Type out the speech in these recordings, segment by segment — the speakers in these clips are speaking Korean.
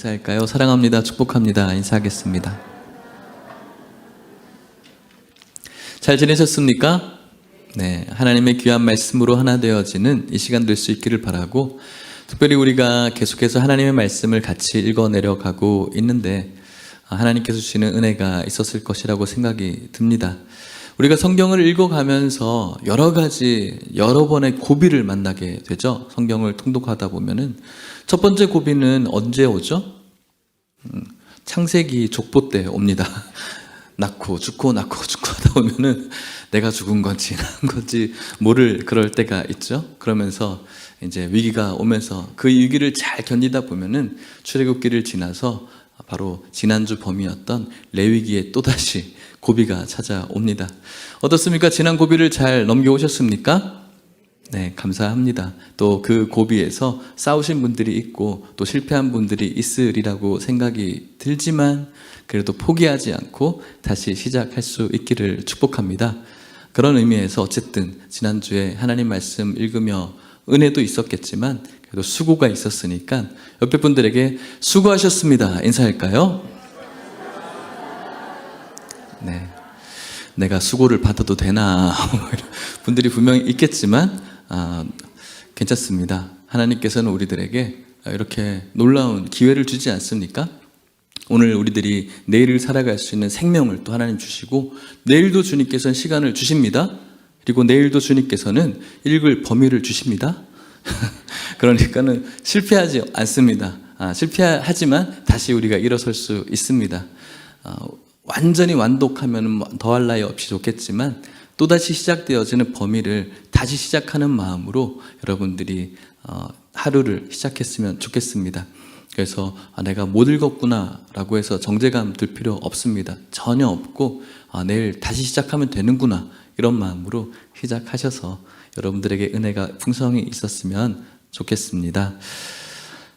인사할까요? 사랑합니다. 축복합니다. 인사하겠습니다. 잘 지내셨습니까? 네, 하나님의 귀한 말씀으로 하나 되어지는 이 시간 될 수 있기를 바라고, 특별히 우리가 계속해서 하나님의 말씀을 같이 읽어내려가고 있는데 하나님께서 주시는 은혜가 있었을 것이라고 생각이 듭니다. 우리가 성경을 읽어가면서 여러 번의 고비를 만나게 되죠. 성경을 통독하다 보면은 첫 번째 고비는 언제 오죠? 창세기 족보 때 옵니다. 낳고 죽고 하다 보면은 내가 죽은 건지 난 건지 모를 그럴 때가 있죠. 그러면서 이제 위기가 오면서 그 위기를 잘 견디다 보면은 출애굽기를 지나서 바로 지난주 범위였던 레위기에 또다시 고비가 찾아옵니다. 어떻습니까? 지난 고비를 잘 넘겨오셨습니까? 네, 감사합니다. 또 그 고비에서 싸우신 분들이 있고 또 실패한 분들이 있으리라고 생각이 들지만 그래도 포기하지 않고 다시 시작할 수 있기를 축복합니다. 그런 의미에서 어쨌든 지난주에 하나님 말씀 읽으며 은혜도 있었겠지만 그래도 수고가 있었으니까 옆에 분들에게 수고하셨습니다 인사할까요? 네, 내가 수고를 받아도 되나 분들이 분명히 있겠지만 괜찮습니다. 하나님께서는 우리들에게 이렇게 놀라운 기회를 주지 않습니까? 오늘 우리들이 내일을 살아갈 수 있는 생명을 또 하나님 주시고, 내일도 주님께서는 시간을 주십니다. 그리고 내일도 주님께서는 읽을 범위를 주십니다. 그러니까는 실패하지 않습니다. 실패하지만 다시 우리가 일어설 수 있습니다. 완전히 완독하면 더할 나위 없이 좋겠지만 또다시 시작되어지는 범위를 다시 시작하는 마음으로 여러분들이 하루를 시작했으면 좋겠습니다. 그래서 내가 못 읽었구나 라고 해서 정죄감 들 필요 없습니다. 전혀 없고 내일 다시 시작하면 되는구나 이런 마음으로 시작하셔서 여러분들에게 은혜가 풍성히 있었으면 좋겠습니다.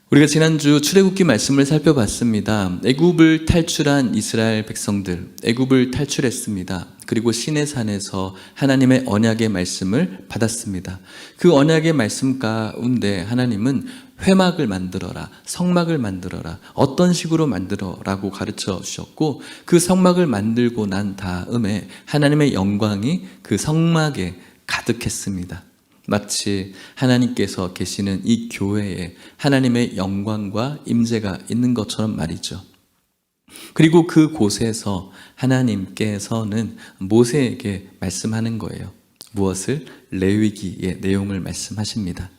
우리가 지난주 출애굽기 말씀을 살펴봤습니다. 애굽을 탈출한 이스라엘 백성들, 애굽을 탈출했습니다. 그리고 시내산에서 하나님의 언약의 말씀을 받았습니다. 그 언약의 말씀 가운데 하나님은 회막을 만들어라, 성막을 만들어라, 어떤 식으로 만들어라고 가르쳐 주셨고, 그 성막을 만들고 난 다음에 하나님의 영광이 그 성막에 가득했습니다. 마치 하나님께서 계시는 이 교회에 하나님의 영광과 임재가 있는 것처럼 말이죠. 그리고 그 곳에서 하나님께서는 모세에게 말씀하는 거예요. 무엇을? 레위기의 내용을 말씀하십니다.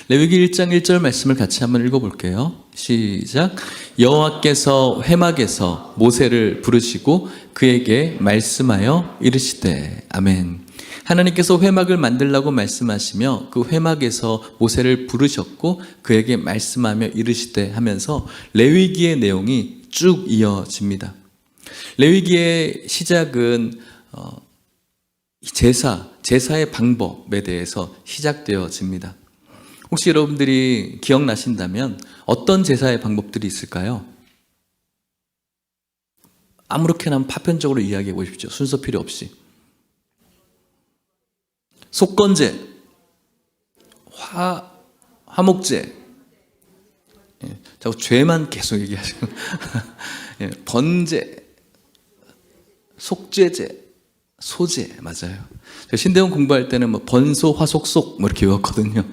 레위기 1장 1절 말씀을 같이 한번 읽어볼게요. 시작. 여호와께서 회막에서 모세를 부르시고 그에게 말씀하여 이르시되. 아멘. 하나님께서 회막을 만들라고 말씀하시며 그 회막에서 모세를 부르셨고 그에게 말씀하며 이르시되 하면서 레위기의 내용이 쭉 이어집니다. 레위기의 시작은 제사의 방법에 대해서 시작되어집니다. 혹시 여러분들이 기억나신다면 어떤 제사의 방법들이 있을까요? 아무렇게나 파편적으로 이야기해 보십시오. 순서 필요 없이. 속건제, 화목제, 자꾸 죄만 계속 얘기하시고 번제, 속죄제, 소제, 맞아요. 신대원 공부할 때는 번소, 화속속 이렇게 외웠거든요.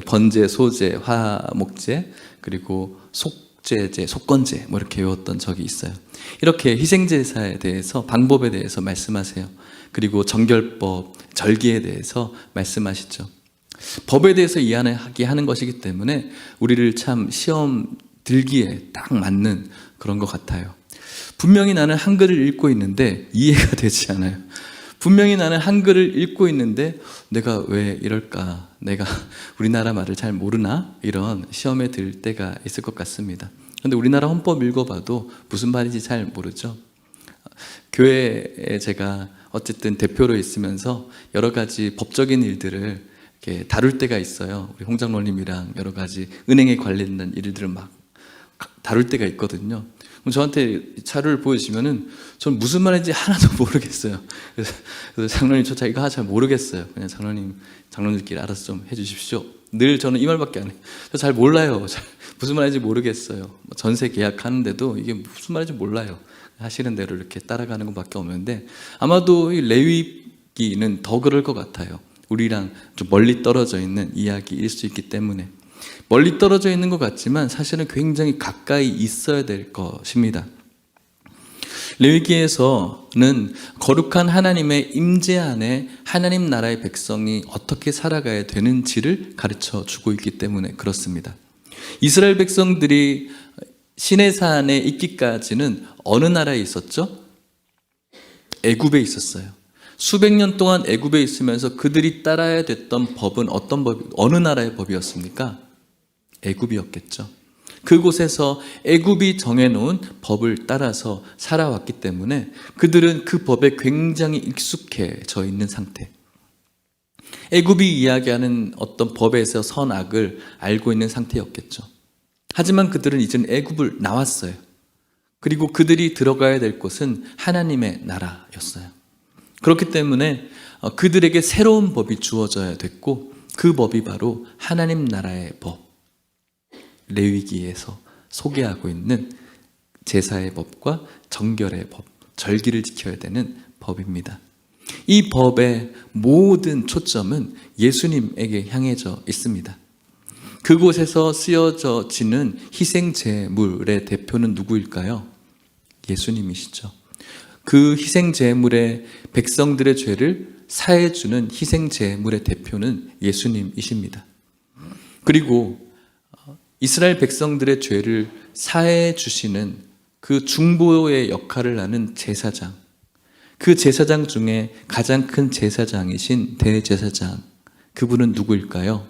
번제, 소제, 화목제, 그리고 속죄제, 속건제 이렇게 외웠던 적이 있어요. 이렇게 희생제사에 대해서, 방법에 대해서 말씀하세요. 그리고 정결법, 절기에 대해서 말씀하시죠. 법에 대해서 이해하게 하는 것이기 때문에 우리를 참 시험 들기에 딱 맞는 그런 것 같아요. 분명히 나는 한글을 읽고 있는데 이해가 되지 않아요. 분명히 나는 한글을 읽고 있는데 내가 왜 이럴까? 내가 우리나라 말을 잘 모르나? 이런 시험에 들 때가 있을 것 같습니다. 그런데 우리나라 헌법 읽어봐도 무슨 말인지 잘 모르죠. 교회에 제가 어쨌든 대표로 있으면서 여러 가지 법적인 일들을 이렇게 다룰 때가 있어요. 우리 홍 장로님이랑 여러 가지 은행에 관련된 일들을 막 다룰 때가 있거든요. 저한테 자료를 보여주시면은 전 무슨 말인지 하나도 모르겠어요. 그래서 장로님 저 이거 잘 모르겠어요. 그냥 장로님들끼리 알아서 좀 해주십시오. 늘 저는 이 말밖에 안 해요. 저 잘 몰라요. 무슨 말인지 모르겠어요. 전세 계약하는데도 이게 무슨 말인지 몰라요. 하시는 대로 이렇게 따라가는 것밖에 없는데, 아마도 이 레위기는 더 그럴 것 같아요. 우리랑 좀 멀리 떨어져 있는 이야기일 수 있기 때문에. 멀리 떨어져 있는 것 같지만 사실은 굉장히 가까이 있어야 될 것입니다. 레위기에서는 거룩한 하나님의 임재 안에 하나님 나라의 백성이 어떻게 살아가야 되는지를 가르쳐 주고 있기 때문에 그렇습니다. 이스라엘 백성들이 시내산에 있기까지는 어느 나라에 있었죠? 애굽에 있었어요. 수백 년 동안 애굽에 있으면서 그들이 따라야 됐던 법은 어느 나라의 법이었습니까? 애굽이었겠죠. 그곳에서 애굽이 정해놓은 법을 따라서 살아왔기 때문에 그들은 그 법에 굉장히 익숙해져 있는 상태. 애굽이 이야기하는 어떤 법에서 선악을 알고 있는 상태였겠죠. 하지만 그들은 이제는 애굽을 나왔어요. 그리고 그들이 들어가야 될 곳은 하나님의 나라였어요. 그렇기 때문에 그들에게 새로운 법이 주어져야 됐고, 그 법이 바로 하나님 나라의 법, 레위기에서 소개하고 있는 제사의 법과 정결의 법, 절기를 지켜야 되는 법입니다. 이 법의 모든 초점은 예수님에게 향해져 있습니다. 그곳에서 쓰여지는 희생제물의 대표는 누구일까요? 예수님이시죠. 그 희생제물의 백성들의 죄를 사해주는 희생제물의 대표는 예수님이십니다. 그리고 이스라엘 백성들의 죄를 사해 주시는 그 중보의 역할을 하는 제사장, 그 제사장 중에 가장 큰 제사장이신 대제사장, 그분은 누구일까요?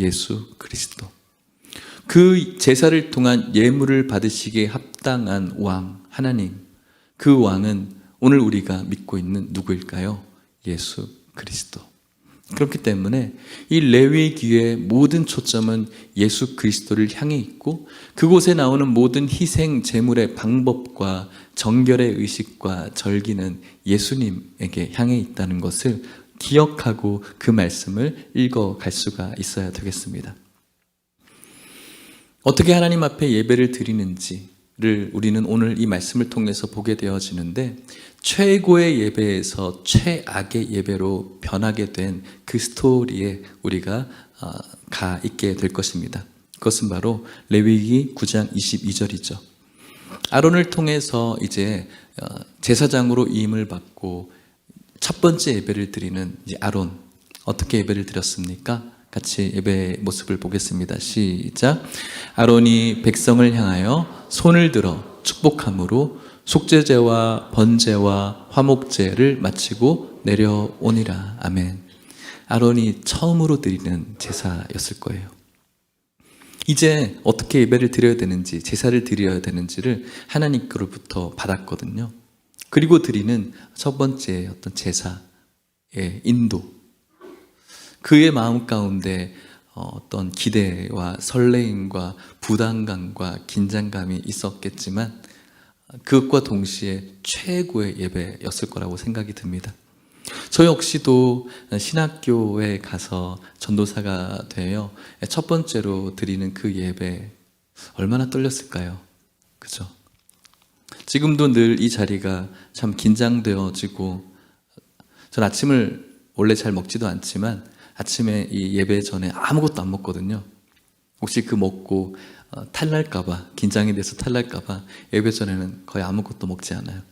예수 그리스도. 그 제사를 통한 예물을 받으시기에 합당한 왕 하나님, 그 왕은 오늘 우리가 믿고 있는 누구일까요? 예수 그리스도. 그렇기 때문에 이 레위기의 모든 초점은 예수 그리스도를 향해 있고, 그곳에 나오는 모든 희생 제물의 방법과 정결의 의식과 절기는 예수님에게 향해 있다는 것을 기억하고 그 말씀을 읽어갈 수가 있어야 되겠습니다. 어떻게 하나님 앞에 예배를 드리는지를 우리는 오늘 이 말씀을 통해서 보게 되어지는데, 최고의 예배에서 최악의 예배로 변하게 된 그 스토리에 우리가 가 있게 될 것입니다. 그것은 바로 레위기 9장 22절이죠. 아론을 통해서 이제 제사장으로 이임을 받고 첫 번째 예배를 드리는 이제 아론, 어떻게 예배를 드렸습니까? 같이 예배의 모습을 보겠습니다. 시작. 아론이 백성을 향하여 손을 들어 축복함으로 속죄제와 번제와 화목제를 마치고 내려오니라. 아멘. 아론이 처음으로 드리는 제사였을 거예요. 이제 어떻게 예배를 드려야 되는지, 제사를 드려야 되는지를 하나님께로부터 받았거든요. 그리고 드리는 첫 번째 어떤 제사의 인도, 그의 마음 가운데 어떤 기대와 설레임과 부담감과 긴장감이 있었겠지만 그것과 동시에 최고의 예배였을 거라고 생각이 듭니다. 저 역시도 신학교에 가서 전도사가 되어 첫 번째로 드리는 그 예배 얼마나 떨렸을까요? 그죠? 지금도 늘 이 자리가 참 긴장되어지고, 전 아침을 원래 잘 먹지도 않지만 아침에 이 예배 전에 아무것도 안 먹거든요. 혹시 그 먹고 탈날까봐, 긴장이 돼서 탈날까봐 예배 전에는 거의 아무것도 먹지 않아요.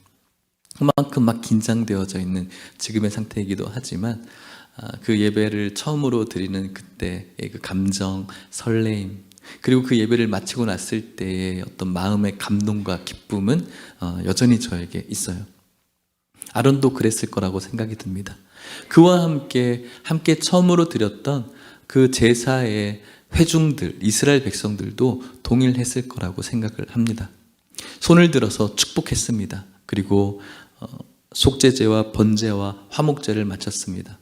그만큼 막 긴장되어져 있는 지금의 상태이기도 하지만 그 예배를 처음으로 드리는 그때의 그 감정, 설레임, 그리고 그 예배를 마치고 났을 때의 어떤 마음의 감동과 기쁨은 여전히 저에게 있어요. 아론도 그랬을 거라고 생각이 듭니다. 그와 함께 처음으로 드렸던 그 제사의 회중들, 이스라엘 백성들도 동일했을 거라고 생각을 합니다. 손을 들어서 축복했습니다. 그리고 속죄제와 번제와 화목제를 마쳤습니다.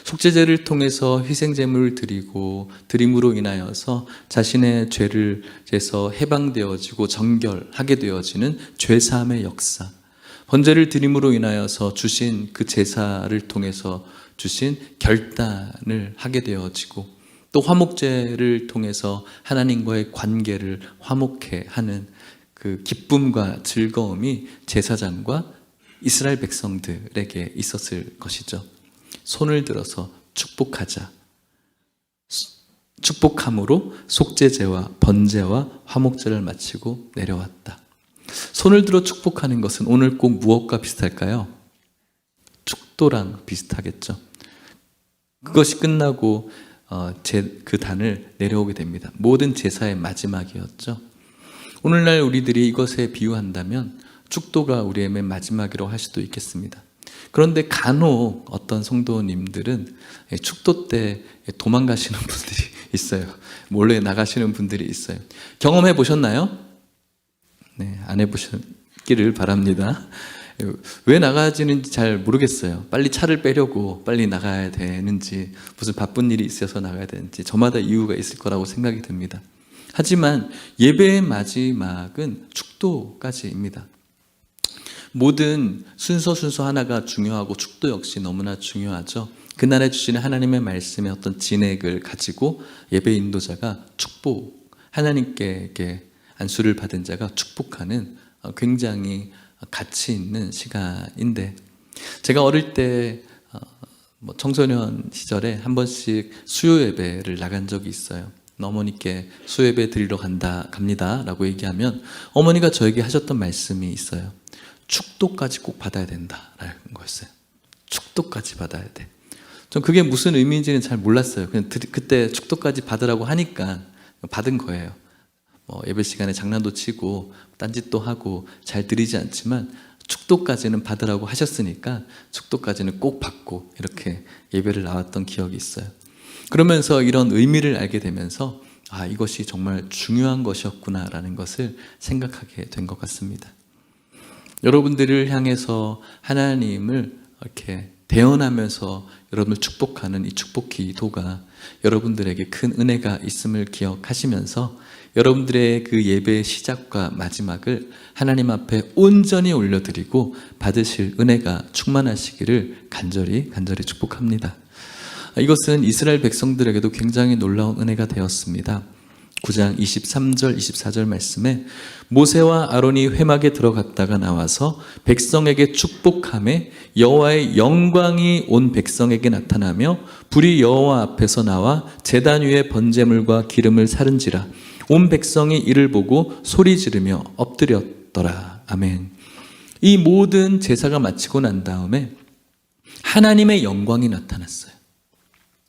속죄제를 통해서 희생제물을 드리고 드림으로 인하여서 자신의 죄를 해서 해방되어지고 정결하게 되어지는 죄사함의 역사, 번제를 드림으로 인하여서 주신 그 제사를 통해서 주신 결단을 하게 되어지고, 또 화목제를 통해서 하나님과의 관계를 화목해 하는 그 기쁨과 즐거움이 제사장과 이스라엘 백성들에게 있었을 것이죠. 손을 들어서 축복하자. 축복함으로 속죄제와 번제와 화목제를 마치고 내려왔다. 손을 들어 축복하는 것은 오늘 꼭 무엇과 비슷할까요? 축도랑 비슷하겠죠. 그것이 끝나고 그 단을 내려오게 됩니다. 모든 제사의 마지막이었죠. 오늘날 우리들이 이것에 비유한다면 축도가 우리의 맨 마지막이라고 할 수도 있겠습니다. 그런데 간혹 어떤 성도님들은 축도 때 도망가시는 분들이 있어요. 몰래 나가시는 분들이 있어요. 경험해 보셨나요? 네, 안 해보셨기를 바랍니다. 왜 나가지는지 잘 모르겠어요. 빨리 차를 빼려고 빨리 나가야 되는지, 무슨 바쁜 일이 있어서 나가야 되는지 저마다 이유가 있을 거라고 생각이 듭니다. 하지만 예배의 마지막은 축도까지입니다. 모든 순서 하나가 중요하고 축도 역시 너무나 중요하죠. 그날에 주시는 하나님의 말씀의 어떤 진액을 가지고 예배 인도자가 축복, 하나님께 안수를 받은 자가 축복하는 굉장히 가치 있는 시간인데, 제가 어릴 때 청소년 시절에 한 번씩 수요 예배를 나간 적이 있어요. 어머니께 수요 예배 드리러 갑니다 라고 얘기하면 어머니가 저에게 하셨던 말씀이 있어요. 축도까지 꼭 받아야 된다라는 거였어요. 축도까지 받아야 돼. 전 그게 무슨 의미인지는 잘 몰랐어요. 그냥 그때 축도까지 받으라고 하니까 받은 거예요. 예배 시간에 장난도 치고 딴짓도 하고 잘 드리지 않지만 축도까지는 받으라고 하셨으니까 축도까지는 꼭 받고 이렇게 예배를 나왔던 기억이 있어요. 그러면서 이런 의미를 알게 되면서 이것이 정말 중요한 것이었구나라는 것을 생각하게 된 것 같습니다. 여러분들을 향해서 하나님을 이렇게 대언하면서 여러분을 축복하는 이 축복 기도가 여러분들에게 큰 은혜가 있음을 기억하시면서 여러분들의 그 예배의 시작과 마지막을 하나님 앞에 온전히 올려드리고 받으실 은혜가 충만하시기를 간절히 축복합니다. 이것은 이스라엘 백성들에게도 굉장히 놀라운 은혜가 되었습니다. 9장 23절 24절 말씀에 모세와 아론이 회막에 들어갔다가 나와서 백성에게 축복하매 여호와의 영광이 온 백성에게 나타나며 불이 여호와 앞에서 나와 제단 위에 번제물과 기름을 사른지라 온 백성이 이를 보고 소리 지르며 엎드렸더라. 아멘. 이 모든 제사가 마치고 난 다음에 하나님의 영광이 나타났어요.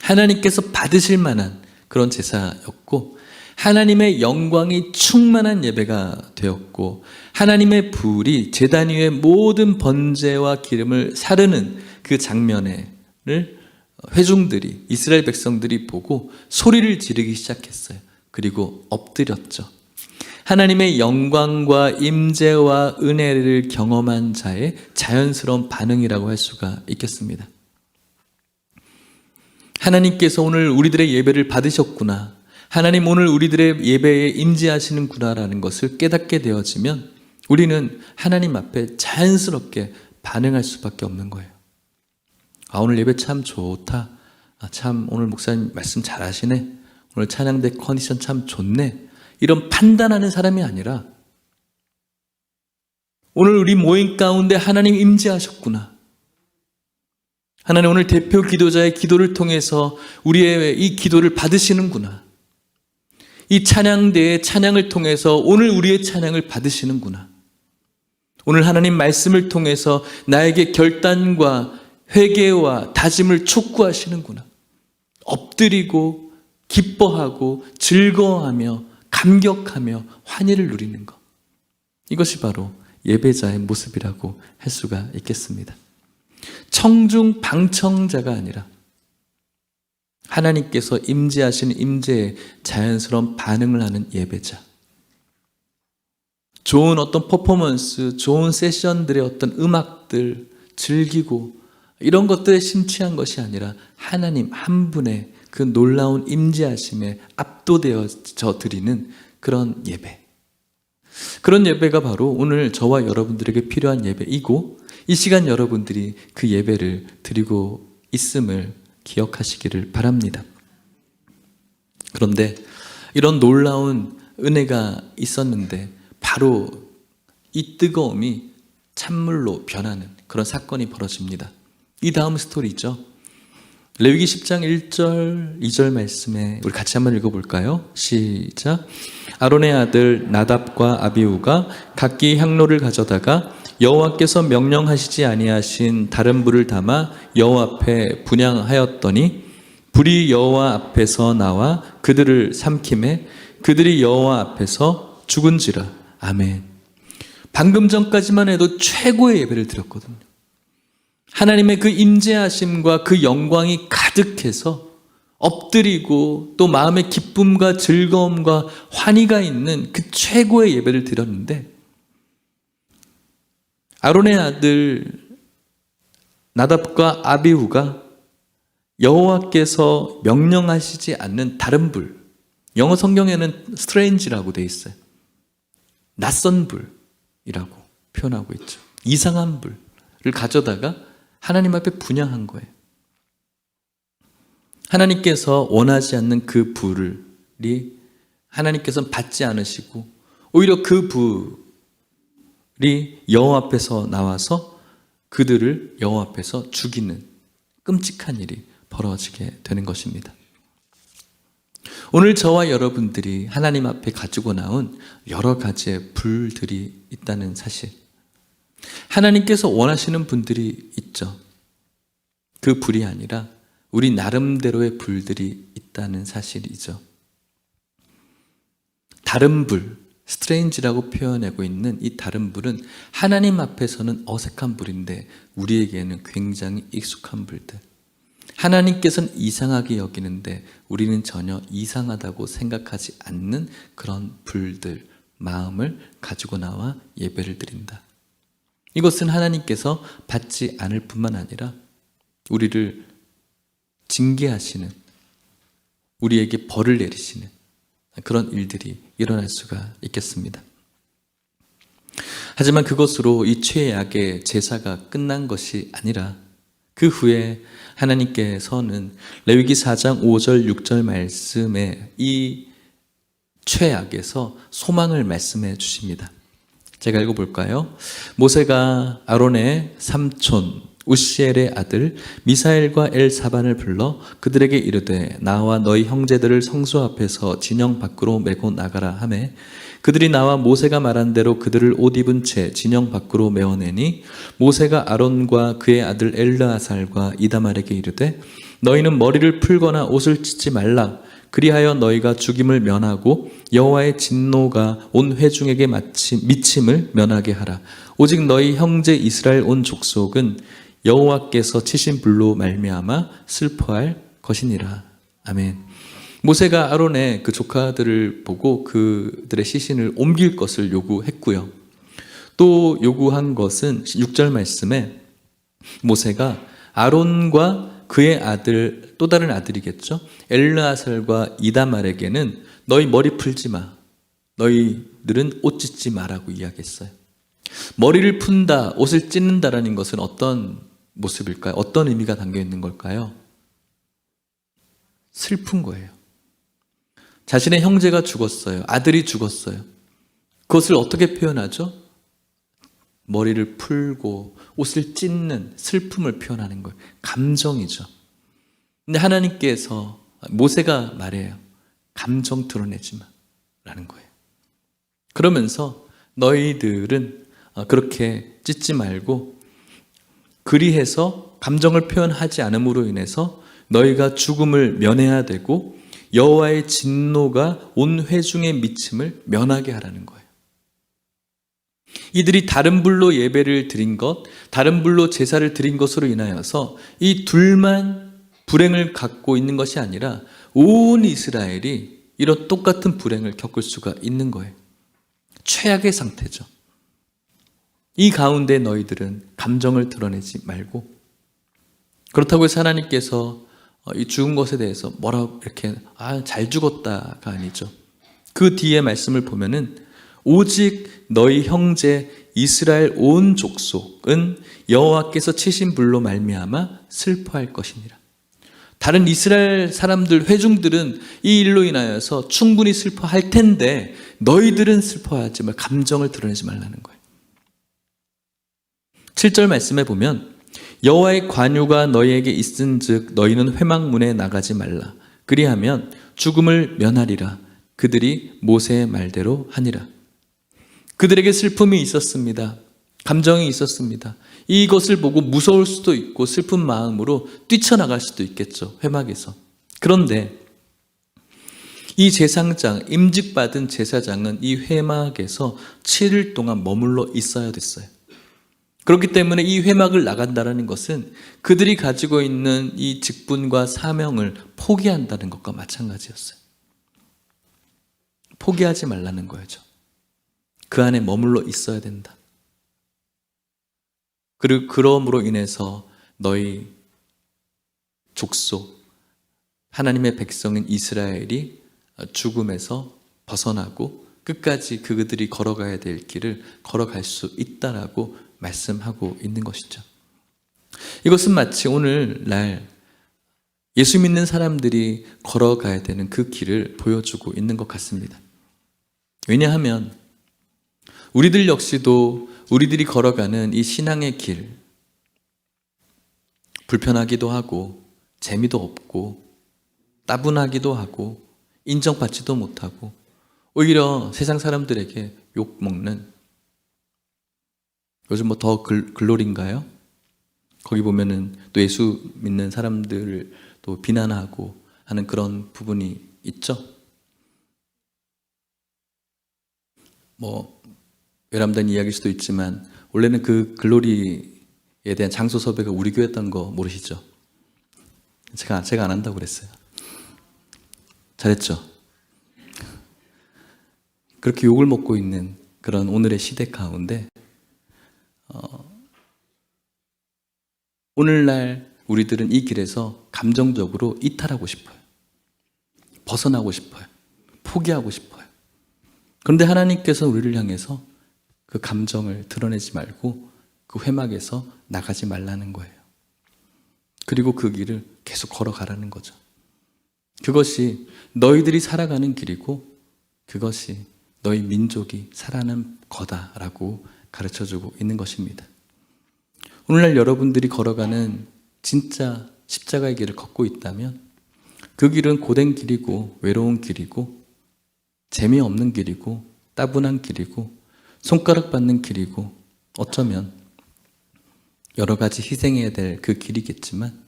하나님께서 받으실 만한 그런 제사였고 하나님의 영광이 충만한 예배가 되었고 하나님의 불이 제단 위에 모든 번제와 기름을 사르는 그 장면을 회중들이, 이스라엘 백성들이 보고 소리를 지르기 시작했어요. 그리고 엎드렸죠. 하나님의 영광과 임재와 은혜를 경험한 자의 자연스러운 반응이라고 할 수가 있겠습니다. 하나님께서 오늘 우리들의 예배를 받으셨구나, 하나님 오늘 우리들의 예배에 임재하시는구나라는 것을 깨닫게 되어지면 우리는 하나님 앞에 자연스럽게 반응할 수밖에 없는 거예요. 오늘 예배 참 좋다. 참 오늘 목사님 말씀 잘하시네. 오늘 찬양대 컨디션 참 좋네. 이런 판단하는 사람이 아니라 오늘 우리 모임 가운데 하나님 임재하셨구나. 하나님 오늘 대표 기도자의 기도를 통해서 우리의 이 기도를 받으시는구나. 이 찬양대의 찬양을 통해서 오늘 우리의 찬양을 받으시는구나. 오늘 하나님 말씀을 통해서 나에게 결단과 회개와 다짐을 촉구하시는구나. 엎드리고 기뻐하고 즐거워하며 감격하며 환희를 누리는 것. 이것이 바로 예배자의 모습이라고 할 수가 있겠습니다. 청중 방청자가 아니라 하나님께서 임재하시는 임재에 자연스러운 반응을 하는 예배자. 좋은 어떤 퍼포먼스, 좋은 세션들의 어떤 음악들 즐기고 이런 것들에 심취한 것이 아니라 하나님 한 분의 그 놀라운 임재하심에 압도되어져 드리는 그런 예배. 그런 예배가 바로 오늘 저와 여러분들에게 필요한 예배이고 이 시간 여러분들이 그 예배를 드리고 있음을 기억하시기를 바랍니다. 그런데 이런 놀라운 은혜가 있었는데 바로 이 뜨거움이 찬물로 변하는 그런 사건이 벌어집니다. 이 다음 스토리죠. 레위기 10장 1절 2절 말씀에 우리 같이 한번 읽어볼까요? 시작. 아론의 아들 나답과 아비후가 각기 향로를 가져다가 여호와께서 명령하시지 아니하신 다른 불을 담아 여호와 앞에 분향하였더니 불이 여호와 앞에서 나와 그들을 삼키매 그들이 여호와 앞에서 죽은지라. 아멘. 방금 전까지만 해도 최고의 예배를 드렸거든요. 하나님의 그 임재하심과 그 영광이 가득해서 엎드리고 또 마음의 기쁨과 즐거움과 환희가 있는 그 최고의 예배를 드렸는데 아론의 아들 나답과 아비후가 여호와께서 명령하시지 않는 다른 불, 영어 성경에는 strange라고 돼 있어요. 낯선 불이라고 표현하고 있죠. 이상한 불을 가져다가 하나님 앞에 분향한 거예요. 하나님께서 원하지 않는 그 불이 하나님께서는 받지 않으시고 오히려 그 불이 여호와 앞에서 나와서 그들을 여호와 앞에서 죽이는 끔찍한 일이 벌어지게 되는 것입니다. 오늘 저와 여러분들이 하나님 앞에 가지고 나온 여러 가지의 불들이 있다는 사실, 하나님께서 원하시는 분들이 있죠. 그 불이 아니라 우리 나름대로의 불들이 있다는 사실이죠. 다른 불, 스트레인지라고 표현하고 있는 이 다른 불은 하나님 앞에서는 어색한 불인데 우리에게는 굉장히 익숙한 불들. 하나님께서는 이상하게 여기는데 우리는 전혀 이상하다고 생각하지 않는 그런 불들, 마음을 가지고 나와 예배를 드린다. 이것은 하나님께서 받지 않을 뿐만 아니라 우리를 징계하시는, 우리에게 벌을 내리시는 그런 일들이 일어날 수가 있겠습니다. 하지만 그것으로 이 최악의 제사가 끝난 것이 아니라 그 후에 하나님께서는 레위기 4장 5절 6절 말씀에 이 최악에서 소망을 말씀해 주십니다. 제가 읽어볼까요? 모세가 아론의 삼촌 우시엘의 아들 미사엘과 엘사반을 불러 그들에게 이르되 나와 너희 형제들을 성소 앞에서 진영 밖으로 메고 나가라 하매 그들이 나와 모세가 말한 대로 그들을 옷 입은 채 진영 밖으로 메어내니 모세가 아론과 그의 아들 엘르아살과 이다말에게 이르되 너희는 머리를 풀거나 옷을 찢지 말라. 그리하여 너희가 죽임을 면하고 여호와의 진노가 온 회중에게 미침을 면하게 하라. 오직 너희 형제 이스라엘 온 족속은 여호와께서 치신 불로 말미암아 슬퍼할 것이니라. 아멘. 모세가 아론의 그 조카들을 보고 그들의 시신을 옮길 것을 요구했고요. 또 요구한 것은 6절 말씀에 모세가 아론과 그의 아들, 또 다른 아들이겠죠, 엘르아살과 이다말에게는 너희 머리 풀지 마, 너희들은 옷 찢지 마라고 이야기했어요. 머리를 푼다, 옷을 찢는다라는 것은 어떤 모습일까요? 어떤 의미가 담겨 있는 걸까요? 슬픈 거예요. 자신의 형제가 죽었어요. 아들이 죽었어요. 그것을 어떻게 표현하죠? 머리를 풀고 옷을 찢는 슬픔을 표현하는 거예요. 감정이죠. 근데 하나님께서, 모세가 말해요. 감정 드러내지 마 라는 거예요. 그러면서 너희들은 그렇게 찢지 말고 그리해서 감정을 표현하지 않음으로 인해서 너희가 죽음을 면해야 되고 여호와의 진노가 온 회중의 미침을 면하게 하라는 거예요. 이들이 다른 불로 예배를 드린 것, 다른 불로 제사를 드린 것으로 인하여서 이 둘만 불행을 갖고 있는 것이 아니라 온 이스라엘이 이런 똑같은 불행을 겪을 수가 있는 거예요. 최악의 상태죠. 이 가운데 너희들은 감정을 드러내지 말고, 그렇다고 해서 하나님께서 이 죽은 것에 대해서 뭐라고 이렇게 잘 죽었다가 아니죠. 그 뒤에 말씀을 보면은 오직 너희 형제 이스라엘 온 족속은 여호와께서 치신 불로 말미암아 슬퍼할 것이니라. 다른 이스라엘 사람들, 회중들은 이 일로 인하여서 충분히 슬퍼할 텐데 너희들은 슬퍼하지 말, 감정을 드러내지 말라는 거예요. 7절 말씀에 보면 여호와의 관유가 너희에게 있은즉 너희는 회막문에 나가지 말라. 그리하면 죽음을 면하리라. 그들이 모세의 말대로 하니라. 그들에게 슬픔이 있었습니다. 감정이 있었습니다. 이것을 보고 무서울 수도 있고 슬픈 마음으로 뛰쳐나갈 수도 있겠죠. 회막에서. 그런데 이 제사장, 임직받은 제사장은 이 회막에서 7일 동안 머물러 있어야 됐어요. 그렇기 때문에 이 회막을 나간다는 것은 그들이 가지고 있는 이 직분과 사명을 포기한다는 것과 마찬가지였어요. 포기하지 말라는 거죠. 그 안에 머물러 있어야 된다. 그리고 그러므로 인해서 너희 족속, 하나님의 백성인 이스라엘이 죽음에서 벗어나고 끝까지 그들이 걸어가야 될 길을 걸어갈 수 있다라고 말씀하고 있는 것이죠. 이것은 마치 오늘날 예수 믿는 사람들이 걸어가야 되는 그 길을 보여주고 있는 것 같습니다. 왜냐하면 우리들 역시도 우리들이 걸어가는 이 신앙의 길, 불편하기도 하고 재미도 없고 따분하기도 하고 인정받지도 못하고 오히려 세상 사람들에게 욕먹는, 요즘 뭐 더 글로리인가요? 거기 보면은 또 예수 믿는 사람들을 또 비난하고 하는 그런 부분이 있죠. 뭐 외람된 이야기일 수도 있지만 원래는 그 글로리에 대한 장소 섭외가 우리 교회였던 거 모르시죠? 제가 안 한다고 그랬어요. 잘했죠? 그렇게 욕을 먹고 있는 그런 오늘의 시대 가운데 오늘날 우리들은 이 길에서 감정적으로 이탈하고 싶어요. 벗어나고 싶어요. 포기하고 싶어요. 그런데 하나님께서 우리를 향해서 그 감정을 드러내지 말고 그 회막에서 나가지 말라는 거예요. 그리고 그 길을 계속 걸어가라는 거죠. 그것이 너희들이 살아가는 길이고 그것이 너희 민족이 살아가는 거다라고 가르쳐주고 있는 것입니다. 오늘날 여러분들이 걸어가는 진짜 십자가의 길을 걷고 있다면 그 길은 고된 길이고 외로운 길이고 재미없는 길이고 따분한 길이고 손가락 받는 길이고 어쩌면 여러 가지 희생해야 될 그 길이겠지만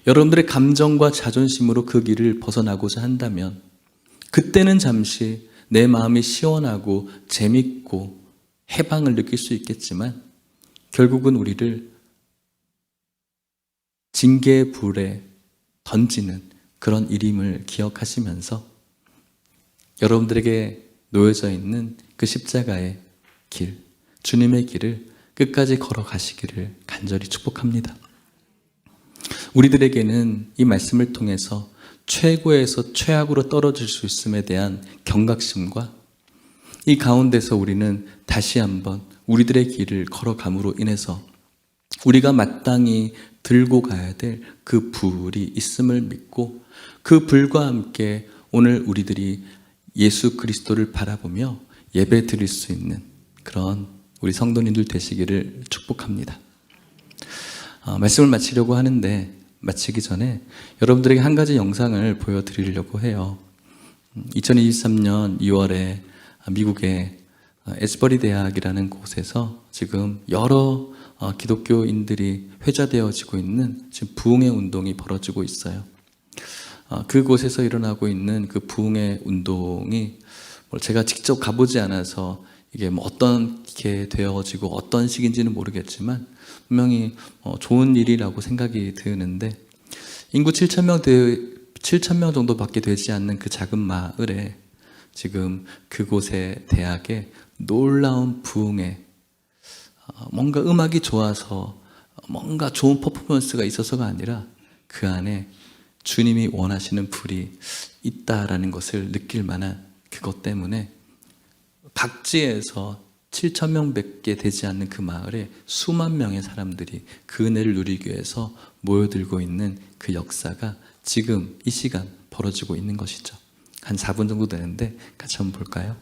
여러분들의 감정과 자존심으로 그 길을 벗어나고자 한다면 그때는 잠시 내 마음이 시원하고 재밌고 해방을 느낄 수 있겠지만 결국은 우리를 징계의 불에 던지는 그런 일임을 기억하시면서 여러분들에게 놓여져 있는 그 십자가의 길, 주님의 길을 끝까지 걸어가시기를 간절히 축복합니다. 우리들에게는 이 말씀을 통해서 최고에서 최악으로 떨어질 수 있음에 대한 경각심과 이 가운데서 우리는 다시 한번 우리들의 길을 걸어감으로 인해서 우리가 마땅히 들고 가야 될 그 불이 있음을 믿고 그 불과 함께 오늘 우리들이 예수 그리스도를 바라보며 예배 드릴 수 있는 그런 우리 성도님들 되시기를 축복합니다. 말씀을 마치려고 하는데 마치기 전에 여러분들에게 한 가지 영상을 보여드리려고 해요. 2023년 2월에 미국의 에스버리 대학이라는 곳에서 지금 여러 기독교인들이 회자되어지고 있는 지금 부흥의 운동이 벌어지고 있어요. 그곳에서 일어나고 있는 그 부흥의 운동이 제가 직접 가보지 않아서 이게 뭐 어떻게 되어지고 어떤 식인지는 모르겠지만 분명히 좋은 일이라고 생각이 드는데 인구 7,000명 정도밖에 되지 않는 그 작은 마을에 지금 그곳의 대학에 놀라운 부흥에 뭔가 음악이 좋아서 뭔가 좋은 퍼포먼스가 있어서가 아니라 그 안에 주님이 원하시는 불이 있다라는 것을 느낄 만한 그것 때문에 각지에서 7,000명밖에 되지 않는 그 마을에 수만 명의 사람들이 그 은혜를 누리기 위해서 모여들고 있는 그 역사가 지금 이 시간 벌어지고 있는 것이죠. 한 4분 정도 되는데 같이 한번 볼까요?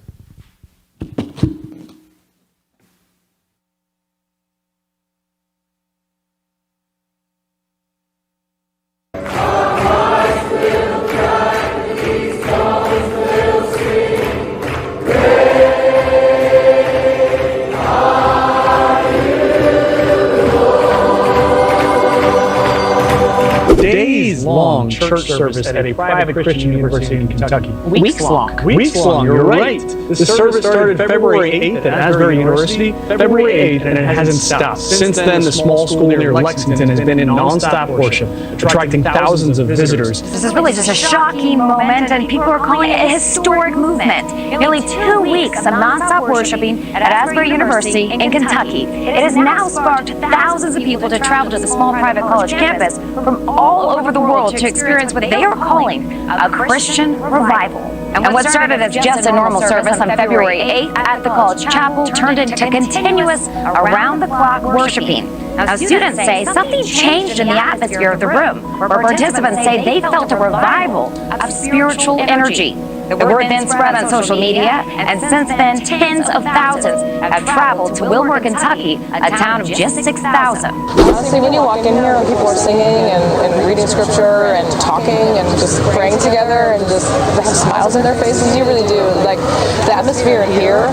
Days-long church service at a private Christian university in Kentucky. Weeks-long. Weeks-long, you're right. The service started February 8th at Asbury University, February 8th, and it hasn't stopped. Since then, the small school near Lexington has been in non-stop worship, attracting thousands of visitors. This is really just a shocking moment, and people are calling it a historic movement. Nearly 2 weeks of nonstop worshiping at Asbury University in Kentucky. It has now sparked thousands of people to travel to the small private college campus from all over the world to experience what they are calling a Christian revival. And what started as just a normal service on February 8th at the college chapel turned into continuous around-the-clock worshiping. Now, students say something changed in the atmosphere of the room, where participants say they felt a revival of spiritual energy. The word then spread on social media, and since then, tens of thousands have traveled to Wilmore, Kentucky, a town of just 6,000. Honestly, when you walk in here and people are singing and reading scripture and talking and just praying together and just have smiles on their faces, you really do. Like, the atmosphere in here,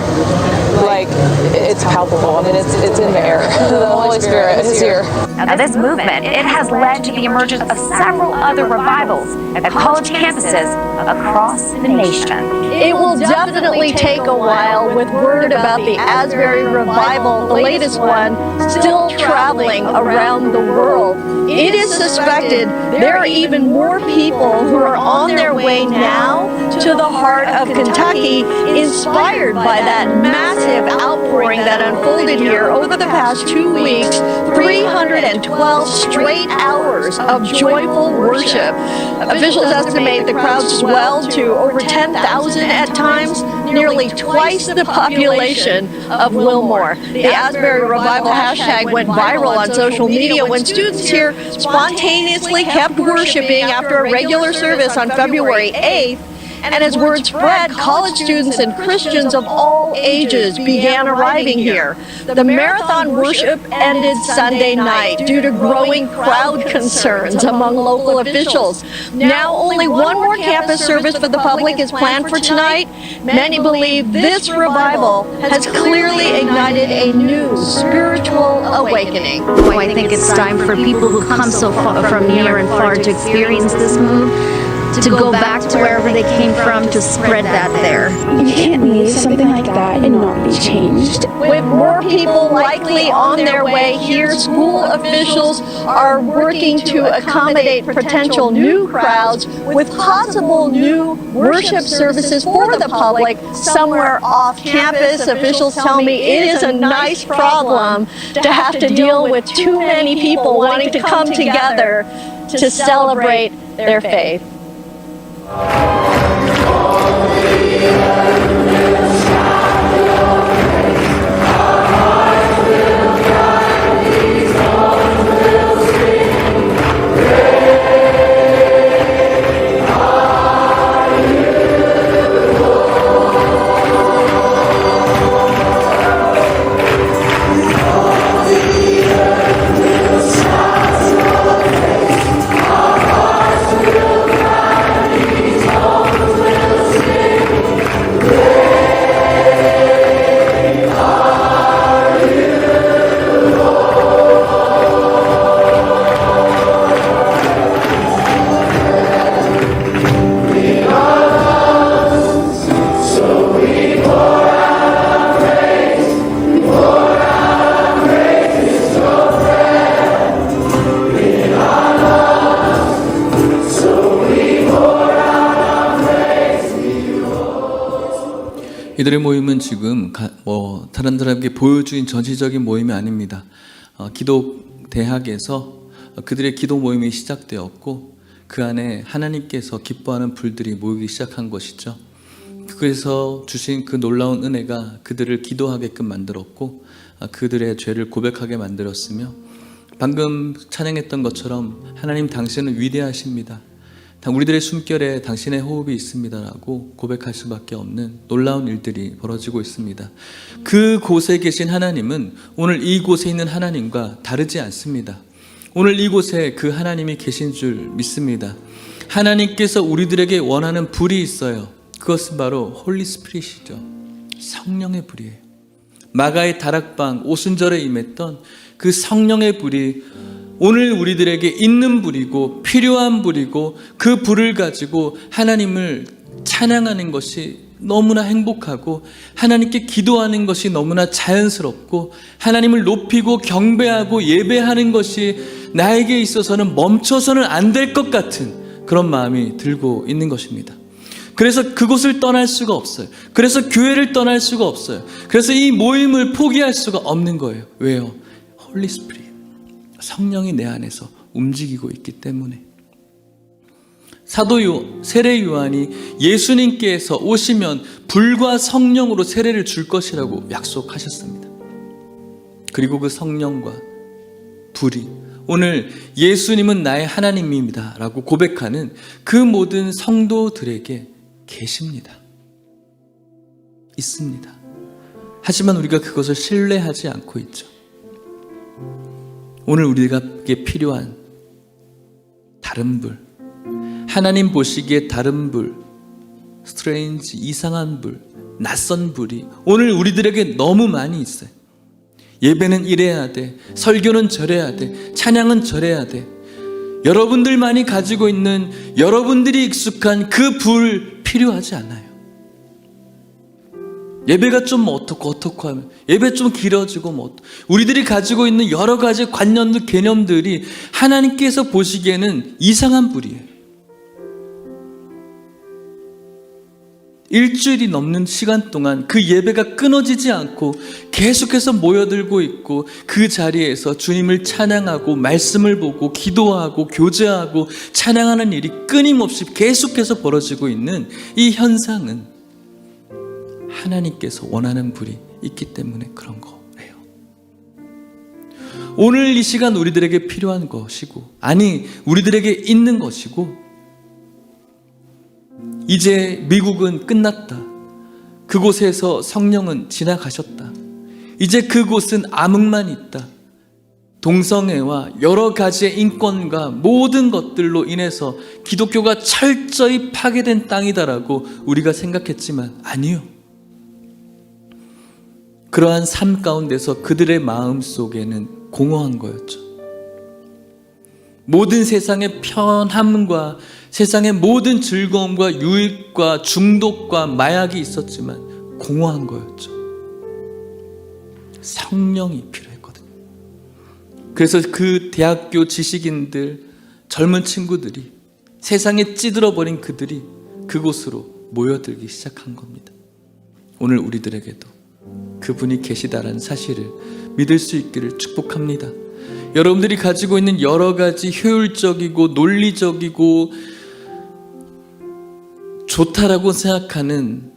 like, it's palpable. I mean, it's in the air. The Holy Spirit is here. Now, this movement, it has led to the emergence of several other revivals at college campuses across the nation. It will definitely take a while, with word about the Asbury Revival, the latest one, still traveling around the world. It is suspected there are even more people who are on their way now to the heart of Kentucky, inspired by that massive outpouring that unfolded here over the past 2 weeks, 312 straight hours of joyful worship. Officials estimate the crowd swelled to over 10,000 at times, nearly twice the population of Wilmore. The Asbury Revival hashtag went viral on social media when students here spontaneously kept worshiping after a regular service on February 8th. And as word spread, college students and Christians of all ages began arriving here. The marathon worship ended Sunday night due to growing crowd concerns among local officials. Now only one more campus service for the public is planned for tonight. Many believe this revival has clearly ignited a new spiritual awakening. Oh, I think it's time for people who come so far from near and far to experience this move to go back to wherever they came from to spread that there. You can't leave something like that and not be changed. With more people likely on their way here, school officials are working to accommodate potential new crowds with possible new worship services for the public somewhere off campus. Officials tell me it is a nice problem to have to deal with too many people wanting to come together to celebrate their faith. 이들의 모임은 지금 다른 사람에게 보여주인 전시적인 모임이 아닙니다. 기도 대학에서 그들의 기도 모임이 시작되었고 그 안에 하나님께서 기뻐하는 불들이 모이기 시작한 것이죠. 그래서 주신 그 놀라운 은혜가 그들을 기도하게끔 만들었고 그들의 죄를 고백하게 만들었으며 방금 찬양했던 것처럼 하나님 당신은 위대하십니다. 우리들의 숨결에 당신의 호흡이 있습니다라고 고백할 수밖에 없는 놀라운 일들이 벌어지고 있습니다. 그곳에 계신 하나님은 오늘 이곳에 있는 하나님과 다르지 않습니다. 오늘 이곳에 그 하나님이 계신 줄 믿습니다. 하나님께서 우리들에게 원하는 불이 있어요. 그것은 바로 홀리 스피릿이죠. 성령의 불이에요. 마가의 다락방 오순절에 임했던 그 성령의 불이 오늘 우리들에게 있는 불이고 필요한 불이고, 그 불을 가지고 하나님을 찬양하는 것이 너무나 행복하고, 하나님께 기도하는 것이 너무나 자연스럽고, 하나님을 높이고 경배하고 예배하는 것이 나에게 있어서는 멈춰서는 안 될 것 같은 그런 마음이 들고 있는 것입니다. 그래서 그곳을 떠날 수가 없어요. 그래서 교회를 떠날 수가 없어요. 그래서 이 모임을 포기할 수가 없는 거예요. 왜요? 홀리 스피릿, 성령이 내 안에서 움직이고 있기 때문에. 세례 요한이 예수님께서 오시면 불과 성령으로 세례를 줄 것이라고 약속하셨습니다. 그리고 그 성령과 불이 오늘 예수님은 나의 하나님입니다 라고 고백하는 그 모든 성도들에게 계십니다. 있습니다. 하지만 우리가 그것을 신뢰하지 않고 있죠. 오늘 우리에게 필요한 다른 불, 하나님 보시기에 다른 불, 스트레인지, 이상한 불, 낯선 불이 오늘 우리들에게 너무 많이 있어요. 예배는 이래야 돼, 설교는 저래야 돼, 찬양은 저래야 돼. 여러분들만이 가지고 있는, 여러분들이 익숙한 그 불 필요하지 않아요. 예배가 좀 어떻고 하면, 예배 좀 길어지고 우리들이 가지고 있는 여러 가지 관념들, 개념들이 하나님께서 보시기에는 이상한 불이에요. 일주일이 넘는 시간 동안 그 예배가 끊어지지 않고 계속해서 모여들고 있고, 그 자리에서 주님을 찬양하고 말씀을 보고 기도하고 교제하고 찬양하는 일이 끊임없이 계속해서 벌어지고 있는 이 현상은 하나님께서 원하는 불이 있기 때문에 그런 거예요. 오늘 이 시간 우리들에게 필요한 것이고, 아니 우리들에게 있는 것이고, 이제 미국은 끝났다. 그곳에서 성령은 지나가셨다. 이제 그곳은 암흑만 있다. 동성애와 여러 가지의 인권과 모든 것들로 인해서 기독교가 철저히 파괴된 땅이다라고 우리가 생각했지만 아니요. 그러한 삶 가운데서 그들의 마음 속에는 공허한 거였죠. 모든 세상의 편함과 세상의 모든 즐거움과 유익과 중독과 마약이 있었지만 공허한 거였죠. 성령이 필요했거든요. 그래서 그 대학교 지식인들, 젊은 친구들이, 세상에 찌들어버린 그들이 그곳으로 모여들기 시작한 겁니다. 오늘 우리들에게도 그분이 계시다라는 사실을 믿을 수 있기를 축복합니다. 여러분들이 가지고 있는 여러 가지 효율적이고 논리적이고 좋다라고 생각하는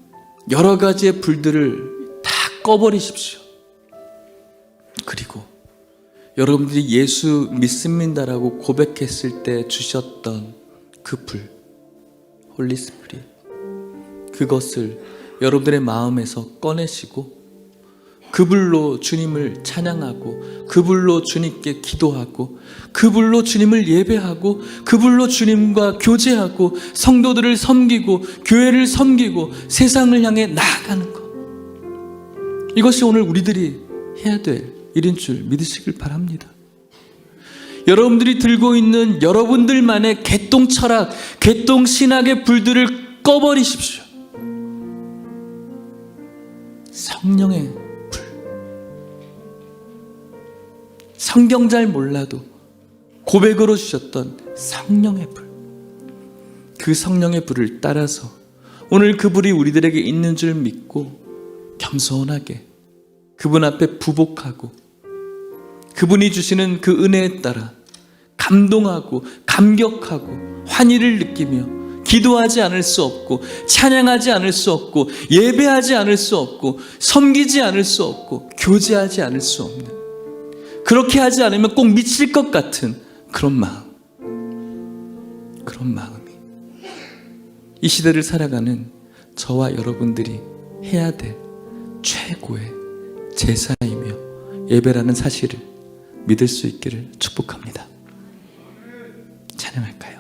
여러 가지의 불들을 다 꺼버리십시오. 그리고 여러분들이 예수 믿습니다라고 고백했을 때 주셨던 그 불, 홀리 스피릿, 그것을 여러분들의 마음에서 꺼내시고 그 불로 주님을 찬양하고, 그 불로 주님께 기도하고, 그 불로 주님을 예배하고, 그 불로 주님과 교제하고, 성도들을 섬기고, 교회를 섬기고, 세상을 향해 나아가는 것. 이것이 오늘 우리들이 해야 될 일인 줄 믿으시길 바랍니다. 여러분들이 들고 있는 여러분들만의 개똥 철학, 개똥 신학의 불들을 꺼버리십시오. 성령의 불. 성경 잘 몰라도 고백으로 주셨던 성령의 불. 그 성령의 불을 따라서 오늘 그 불이 우리들에게 있는 줄 믿고 겸손하게 그분 앞에 부복하고, 그분이 주시는 그 은혜에 따라 감동하고 감격하고 환희를 느끼며 기도하지 않을 수 없고, 찬양하지 않을 수 없고, 예배하지 않을 수 없고, 섬기지 않을 수 없고, 교제하지 않을 수 없는, 그렇게 하지 않으면 꼭 미칠 것 같은 그런 마음, 그런 마음이 이 시대를 살아가는 저와 여러분들이 해야 될 최고의 제사이며 예배라는 사실을 믿을 수 있기를 축복합니다. 찬양할까요?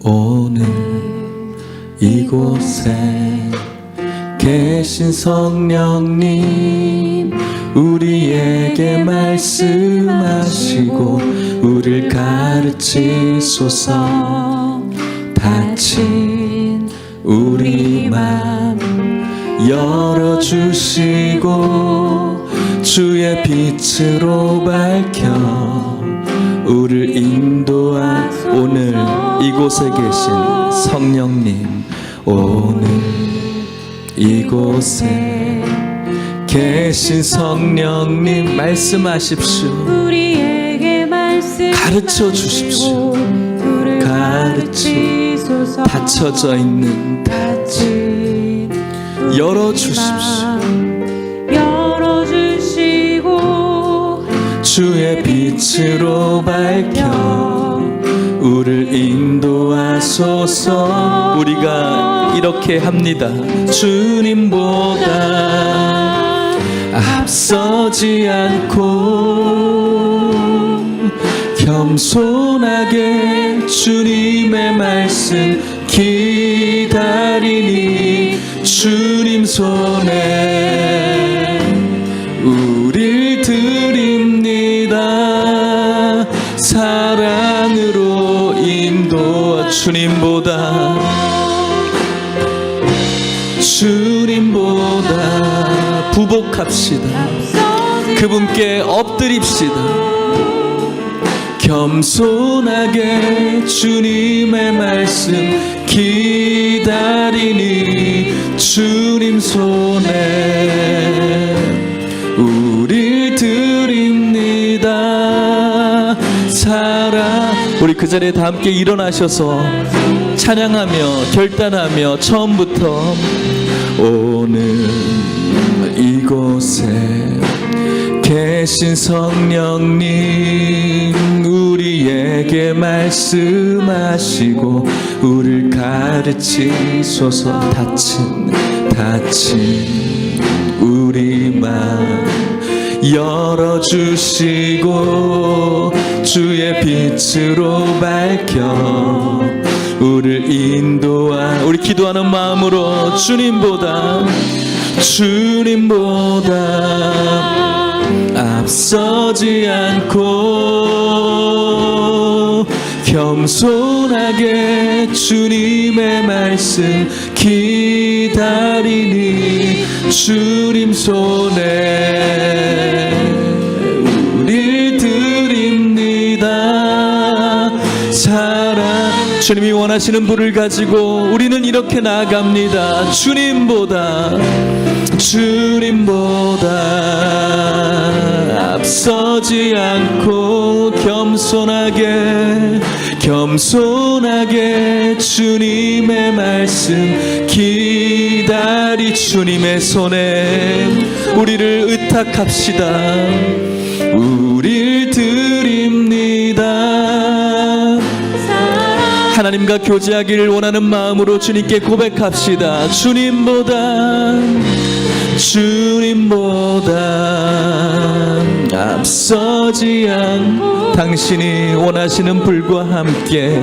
오늘 이곳에 계신 성령님, 우리에게 말씀하시고 우리를 가르치소서. 닫힌 우리 맘 열어주시고 주의 빛으로 밝혀 우리를 인도하. 오늘 이곳에 계신 성령님, 오늘 이곳에 계신 성령님 말씀하십시오. 우리에게 말씀 가르쳐 주십시오. 가르치소서. 닫혀져 있는 닫힘 열어주십시오. 열어주시고 주의 빛으로 밝혀 우리를 인도하소서. 우리가 이렇게 합니다. 주님보다 앞서지 않고 겸손하게 주님의 말씀 기다리니 주님 손에 우릴 드립니다. 사랑으로 인도하. 주님보다 부복합시다. 그분께 엎드립시다. 겸손하게 주님의 말씀 기다리니 주님 손에 우릴 드립니다. 사랑. 우리 그 자리에 다 함께 일어나셔서 찬양하며 결단하며 처음부터 오늘 이곳에 계신 성령님, 우리에게 말씀하시고 우리를 가르치소서. 닫힌 우리 맘 열어주시고 주의 빛으로 밝혀 우리를 인도하. 우리 기도하는 마음으로 주님보다 앞서지 않고 겸손하게 주님의 말씀 기다리니 주님 손에 우릴 드립니다. 사랑. 주님이 원하시는 불을 가지고 우리는 이렇게 나아갑니다. 주님보다 앞서지 않고 겸손하게 주님의 말씀 기다리. 주님의 손에 우리를 의탁합시다. 우릴 드립니다. 하나님과 교제하기를 원하는 마음으로 주님께 고백합시다. 주님보다 앞서지 않고 당신이 원하시는 불과 함께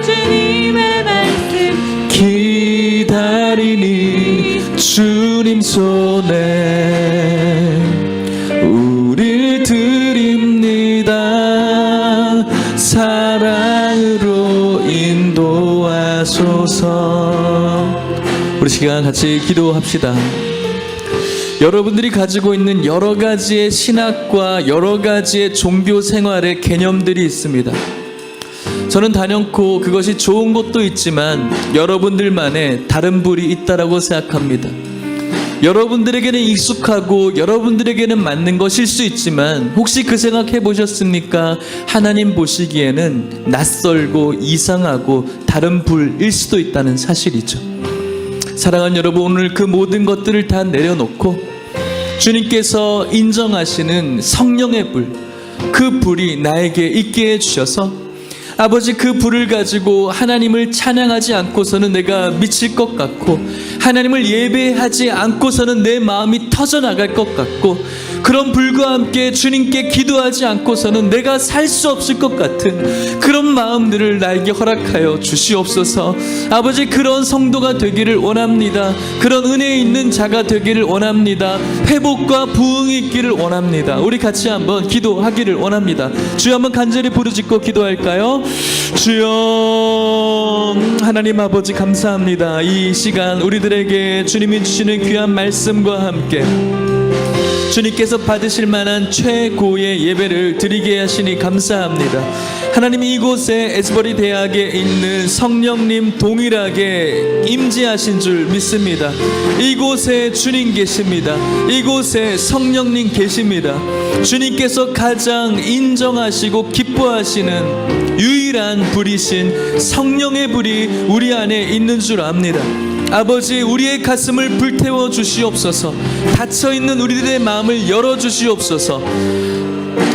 주님의 말씀 기다리니 주님 손에 우릴 드립니다. 사랑으로 인도하소서. 우리 시간 같이 기도합시다. 여러분들이 가지고 있는 여러 가지의 신학과 여러 가지의 종교 생활의 개념들이 있습니다. 저는 단연코 그것이 좋은 것도 있지만 여러분들만의 다른 불이 있다라고 생각합니다. 여러분들에게는 익숙하고 여러분들에게는 맞는 것일 수 있지만 혹시 그 생각해 보셨습니까? 하나님 보시기에는 낯설고 이상하고 다른 불일 수도 있다는 사실이죠. 사랑하는 여러분, 오늘 그 모든 것들을 다 내려놓고 주님께서 인정하시는 성령의 불, 그 불이 나에게 있게 해주셔서 아버지, 그 불을 가지고 하나님을 찬양하지 않고서는 내가 미칠 것 같고, 하나님을 예배하지 않고서는 내 마음이 터져나갈 것 같고, 그런 불과 함께 주님께 기도하지 않고서는 내가 살 수 없을 것 같은 그런 마음들을 나에게 허락하여 주시옵소서. 아버지, 그런 성도가 되기를 원합니다. 그런 은혜 있는 자가 되기를 원합니다. 회복과 부흥이 있기를 원합니다. 우리 같이 한번 기도하기를 원합니다. 주여, 한번 간절히 부르짖고 기도할까요? 주여, 하나님 아버지 감사합니다. 이 시간 우리들에게 주님이 주시는 귀한 말씀과 함께 주님께서 받으실 만한 최고의 예배를 드리게 하시니 감사합니다. 하나님, 이곳에 에스버리 대학에 있는 성령님 동일하게 임재하신 줄 믿습니다. 이곳에 주님 계십니다. 이곳에 성령님 계십니다. 주님께서 가장 인정하시고 기뻐하시는 유일한 불이신 성령의 불이 우리 안에 있는 줄 압니다. 아버지, 우리의 가슴을 불태워 주시옵소서. 닫혀있는 우리들의 마음을 열어주시옵소서.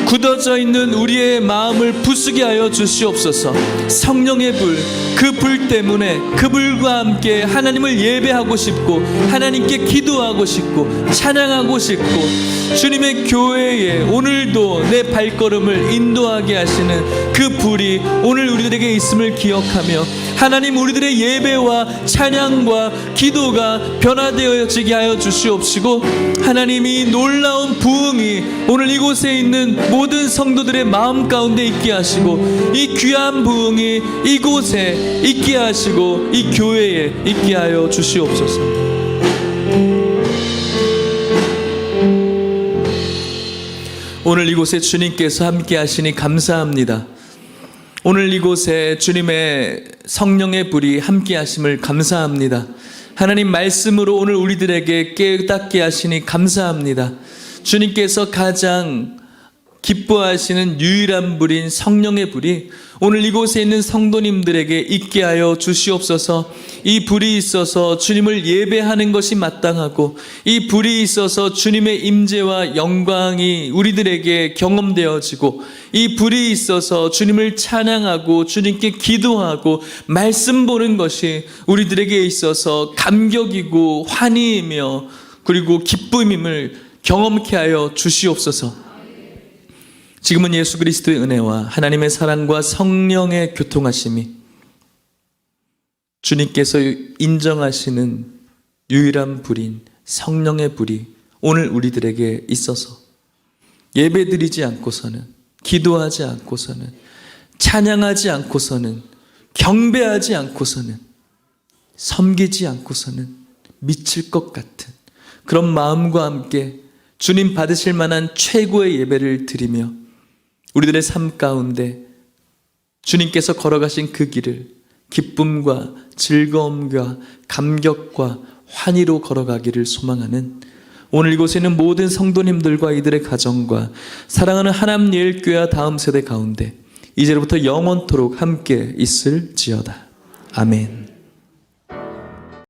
굳어져 있는 우리의 마음을 부수게 하여 주시옵소서. 성령의 불, 그 불 때문에 그 불과 함께 하나님을 예배하고 싶고, 하나님께 기도하고 싶고, 찬양하고 싶고, 주님의 교회에 오늘도 내 발걸음을 인도하게 하시는 그 불이 오늘 우리들에게 있음을 기억하며, 하나님, 우리들의 예배와 찬양과 기도가 변화되어지게 하여 주시옵시고, 하나님이 놀라운 부흥이 오늘 이곳에 있는 모든 성도들의 마음 가운데 있게 하시고, 이 귀한 부흥이 이곳에 있게 하시고 이 교회에 있게 하여 주시옵소서. 오늘 이곳에 주님께서 함께 하시니 감사합니다. 오늘 이곳에 주님의 성령의 불이 함께 하심을 감사합니다. 하나님 말씀으로 오늘 우리들에게 깨닫게 하시니 감사합니다. 주님께서 가장 기뻐하시는 유일한 불인 성령의 불이 오늘 이곳에 있는 성도님들에게 있게 하여 주시옵소서. 이 불이 있어서 주님을 예배하는 것이 마땅하고, 이 불이 있어서 주님의 임재와 영광이 우리들에게 경험되어지고, 이 불이 있어서 주님을 찬양하고 주님께 기도하고 말씀 보는 것이 우리들에게 있어서 감격이고 환희이며 그리고 기쁨임을 경험케 하여 주시옵소서. 지금은 예수 그리스도의 은혜와 하나님의 사랑과 성령의 교통하심이, 주님께서 인정하시는 유일한 불인 성령의 불이 오늘 우리들에게 있어서 예배드리지 않고서는, 기도하지 않고서는, 찬양하지 않고서는, 경배하지 않고서는, 섬기지 않고서는 미칠 것 같은 그런 마음과 함께 주님 받으실 만한 최고의 예배를 드리며 우리들의 삶 가운데 주님께서 걸어가신 그 길을 기쁨과 즐거움과 감격과 환희로 걸어가기를 소망하는 오늘 이곳에 있는 모든 성도님들과 이들의 가정과 사랑하는 하나님 예일교회와 다음 세대 가운데 이제로부터 영원토록 함께 있을지어다. 아멘.